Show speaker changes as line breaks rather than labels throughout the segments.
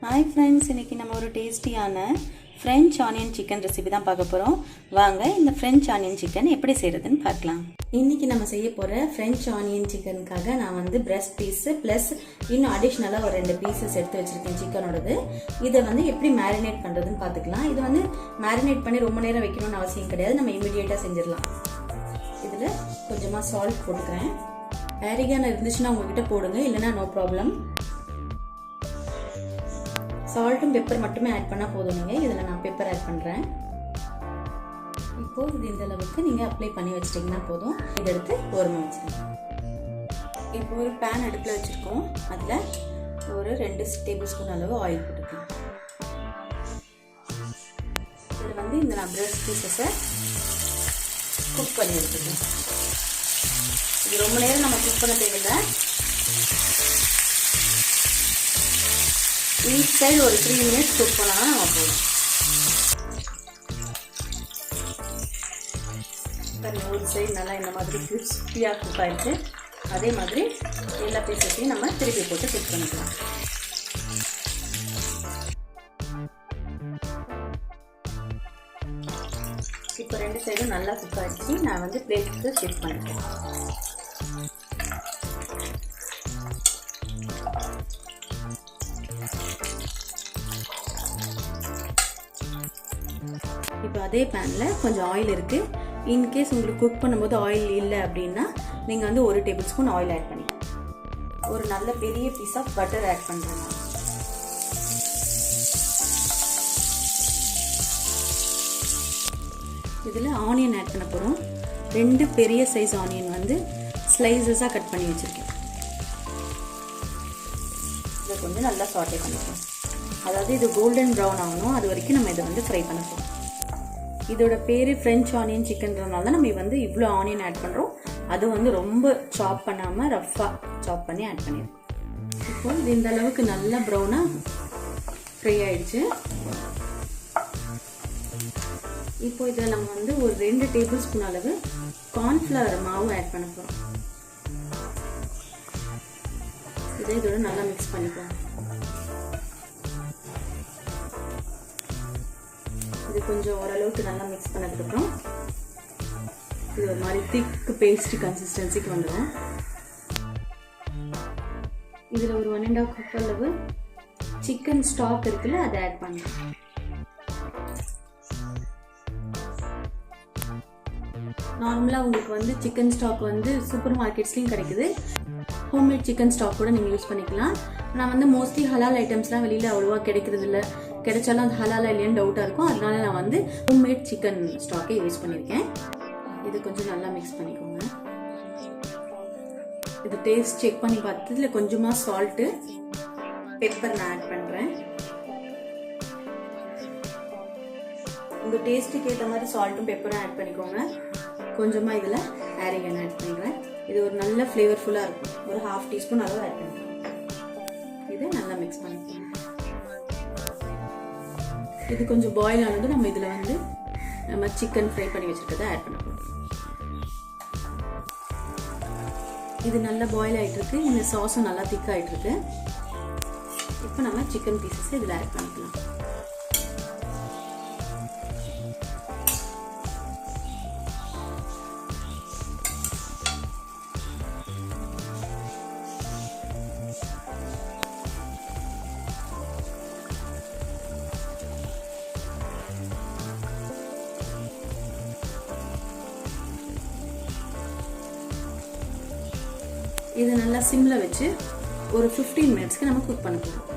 Hi friends, இன்றைக்கி நம்ம ஒரு டேஸ்டியான ஃப்ரெஞ்ச் ஆனியன் சிக்கன் ரெசிபி தான் பார்க்க போகிறோம். வாங்க இந்த ஃப்ரெஞ்ச் ஆனியன் சிக்கன் எப்படி செய்கிறதுன்னு பார்க்கலாம். இன்றைக்கி நம்ம செய்ய போகிற ஃப்ரெஞ்ச் ஆனியன் சிக்கனுக்காக நான் வந்து பிரெஸ்ட் பீஸு ப்ளஸ் இன்னும் அடிஷ்னலாக ஒரு 2 பீசஸ் எடுத்து வச்சுருக்கேன் சிக்கனோடது. இதை வந்து எப்படி மேரினேட் பண்ணுறதுன்னு பார்த்துக்கலாம். இது வந்து மேரினேட் பண்ணி ரொம்ப நேரம் வைக்கணும்னு அவசியம் கிடையாது, நம்ம இமீடியட்டாக செஞ்சிடலாம். இதில் கொஞ்சமாக சால்ட் போட்டுக்கிறேன். ஆரிகானோ இருந்துச்சுன்னா உங்ககிட்ட போடுங்க, இல்லைனா நோ ப்ராப்ளம். சால்ட்டும் பெப்பர் மட்டுமே ஆட் பண்ணால் போதும். நீங்கள் இதில் நான் பெப்பர் ஆட் பண்ணுறேன். இப்போது இது இந்த அளவுக்கு நீங்கள் அப்ளை பண்ணி வச்சிட்டிங்கன்னா போதும். இதை எடுத்து ஓரமாக வச்சுருங்க. இப்போ ஒரு பேன் அடுப்பில் வச்சுருக்கோம். அதில் ஒரு 2 டேபிள் ஸ்பூன் அளவு ஆயில் போட்டுக்கலாம். இதில் வந்து இந்த நான் பிரெஸ்ட் பீசஸை குக் பண்ணி எடுத்துக்கேன். இது ரொம்ப நேரம் நம்ம குக் பண்ண தேவையில்லை. ஈச் சைடு ஒரு 3 மினிட்ஸ் குக் பண்ணால் நம்ம போதும். ஒரு சைடு நல்லா இந்த மாதிரி கிறிஸ்பியாக குக் ஆகிடுச்சு. அதே மாதிரி எல்லா பீசஸையும் நம்ம திருப்பி போட்டு குக் பண்ணிக்கலாம். இப்போ 2 சைடும் நல்லா குக் ஆகிடுச்சு. நான் வந்து பிளேட்டுக்கு ஷிஃப்ட் பண்ணிக்கிறேன். இப்போ அதே பேனில் கொஞ்சம் ஆயில் இருக்குது. இன்கேஸ் உங்களுக்கு குக் பண்ணும்போது ஆயில் இல்லை அப்படின்னா நீங்கள் வந்து 1 டேபிள் ஸ்பூன் ஆயில் ஆட் பண்ணிக்கலாம். ஒரு நல்ல பெரிய பீஸ் ஆஃப் பட்டர் ஆட் பண்ணுறேன். இதில் ஆனியன் ஆட் பண்ண போகிறோம். 2 பெரிய சைஸ் ஆனியன் வந்து ஸ்லைசஸாக கட் பண்ணி வச்சுருக்கேன். இதை கொஞ்சம் நல்லா சாட்டே பண்ணிக்கலாம். அதாவது இது கோல்டன் ப்ரௌன் ஆகணும், அது வரைக்கும் நம்ம இதை வந்து ஃப்ரை பண்ண போகிறோம். இதோட பேர் ஃப்ரெஞ்ச் ஆனியன் சிக்கன்றதுனால நம்ம வந்து இவ்வளோ ஆனியன் ஆட் பண்ணுறோம். அது வந்து ரொம்ப சாப் பண்ணாமல் ரஃப்பாக சாப் பண்ணி ஆட் பண்ணிடுறோம். இப்போ இது இந்த அளவுக்கு நல்லா ப்ரௌனாக ஃப்ரை ஆயிடுச்சு. இப்போ இதில் நம்ம வந்து ஒரு 2 டேபிள் ஸ்பூன் அளவு கார்ன்ஃப்ளவர் மாவு ஆட் பண்ண போகிறோம். இதை இதோட நல்லா மிக்ஸ் பண்ணிப்போம். இது கொஞ்சம் ஓரளவுக்கு நல்லா மிக்ஸ் பண்ணதுக்கப்புறம் இது ஒரு மாதிரி திக் பேஸ்ட் கன்சிஸ்டன்சிக்கு வந்துடும். இதில் ஒரு 1.5 கப் அளவு சிக்கன் ஸ்டாக் இருக்குல்ல, அதை ஆட் பண்ணலாம். நார்மலாக உங்களுக்கு வந்து சிக்கன் ஸ்டாக் வந்து சூப்பர் மார்க்கெட்ஸ்லையும் கிடைக்குது. ஹோம்மேட் சிக்கன் ஸ்டாக் கூட நீங்கள் யூஸ் பண்ணிக்கலாம். நான் வந்து மோஸ்ட்லி ஹலால் ஐட்டம்ஸ்லாம் வெளியில் அவ்வளோவா கிடைக்கிறது இல்லை. கிடைச்சாலும் அது ஹலாலா இல்லையான்னு டவுட்டாக இருக்கும். அதனால நான் வந்து ஹோம்மேட் சிக்கன் ஸ்டாக்கை யூஸ் பண்ணியிருக்கேன். இது கொஞ்சம் நல்லா மிக்ஸ் பண்ணிக்கோங்க. இது டேஸ்ட் செக் பண்ணி பார்த்து இதில் கொஞ்சமாக சால்ட்டு பெப்பர் நான் ஆட் பண்ணுறேன். உங்கள் டேஸ்ட்டுக்கு ஏற்ற மாதிரி சால்ட்டும் பெப்பரும் ஆட் பண்ணிக்கோங்க. கொஞ்சமாக இதில் ஆரிகானோ ஆட் பண்ணுறேன். இது ஒரு நல்ல ஃப்ளேவர்ஃபுல்லாக இருக்கும். ஒரு 1/2 டீஸ்பூன் அளவு ஆட் பண்ணுறேன். இதை நல்லா மிக்ஸ் பண்ணிக்கோங்க. இது கொஞ்சம் பாயில் ஆனது நம்ம இதில் வந்து நம்ம சிக்கன் ஃப்ரை பண்ணி வச்சுருக்கதை ஆட் பண்ண போகிறோம். இது நல்லா பாயில் ஆகிட்டுருக்கு. இந்த சாஸும் நல்லா திக் ஆகிட்டுருக்கு. இப்போ நம்ம சிக்கன் பீசஸ் இதில் ஆட் பண்ணிக்கலாம். இதை நல்லா சிம்மில் வச்சு ஒரு 15 மினிட்ஸ்க்கு நம்ம குக் பண்ண போகிறோம்.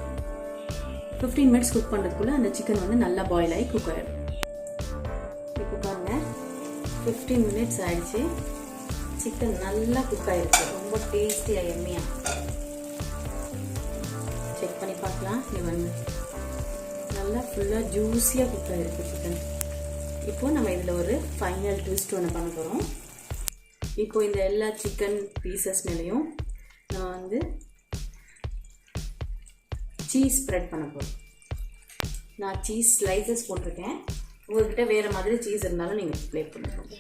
15 மினிட்ஸ் குக் பண்ணுறதுக்குள்ளே அந்த சிக்கன் வந்து நல்லா பாயில் ஆகி குக் ஆகிடும். இப்போ பாருங்கள், 15 மினிட்ஸ் ஆகிடுச்சு. சிக்கன் நல்லா குக் ஆகிருக்கு. ரொம்ப டேஸ்டியாக எம்மியாக செக் பண்ணி பார்க்கலாம். இது வந்து நல்லா ஃபுல்லாக ஜூஸியாக குக் ஆகிருக்கு சிக்கன். இப்போது நம்ம இதில் ஒரு ஃபைனல் ட்விஸ்ட் ஒன்று பண்ண போகிறோம். இப்போ இந்த எல்லா சிக்கன் பீசஸ் மேலேயும் நான் வந்து சீஸ் ஸ்ப்ரெட் பண்ண போகிறேன். நான் சீஸ் ஸ்லைசஸ் போட்டிருக்கேன். உங்கள்கிட்ட வேறு மாதிரி சீஸ் இருந்தாலும் நீங்கள் அப்ளை பண்ணிக்கோங்க.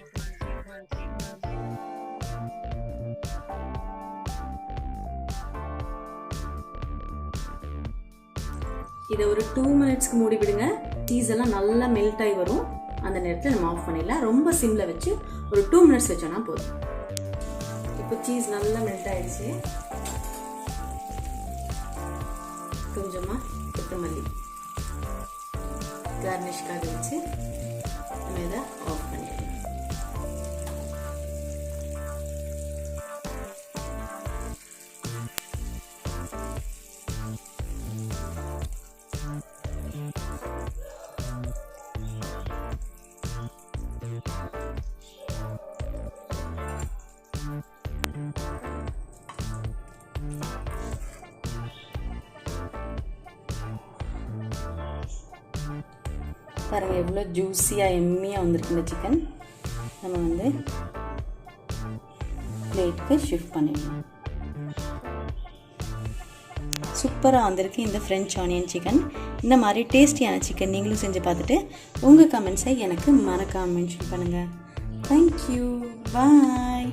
இதை ஒரு 2 மினிட்ஸ்க்கு மூடி விடுங்க. சீஸ் எல்லாம் நல்லா மெல்ட் ஆகி வரும். அந்த நேரத்தில் நம்ம ஆஃப் பண்ணிடலாம். ரொம்ப சிம்மில் வச்சு ஒரு 2 மினிட்ஸ் வச்சோன்னா போதும். இப்போ சீஸ் நல்லா மெல்ட் ஆயிடுச்சு. கொஞ்சமாக கொத்தமல்லி கார்னிஷ்காக வச்சு நம்ம இதை ஆஃப் பண்ணிடலாம். பாருங்கள் எவ்வளோ ஜூஸியாக எம்மியாக வந்திருக்கு இந்த சிக்கன். நம்ம வந்து பிளேட்டுக்கு ஷிஃப்ட் பண்ணிடலாம். சூப்பராக வந்திருக்கு இந்த ஃப்ரெஞ்ச் ஆனியன் சிக்கன். இந்த மாதிரி டேஸ்டியான சிக்கன் நீங்களும் செஞ்சு பார்த்துட்டு உங்கள் கமெண்ட்ஸை எனக்கு மறக்காம மென்ஷன் பண்ணுங்கள். தேங்க்யூ, பாய்.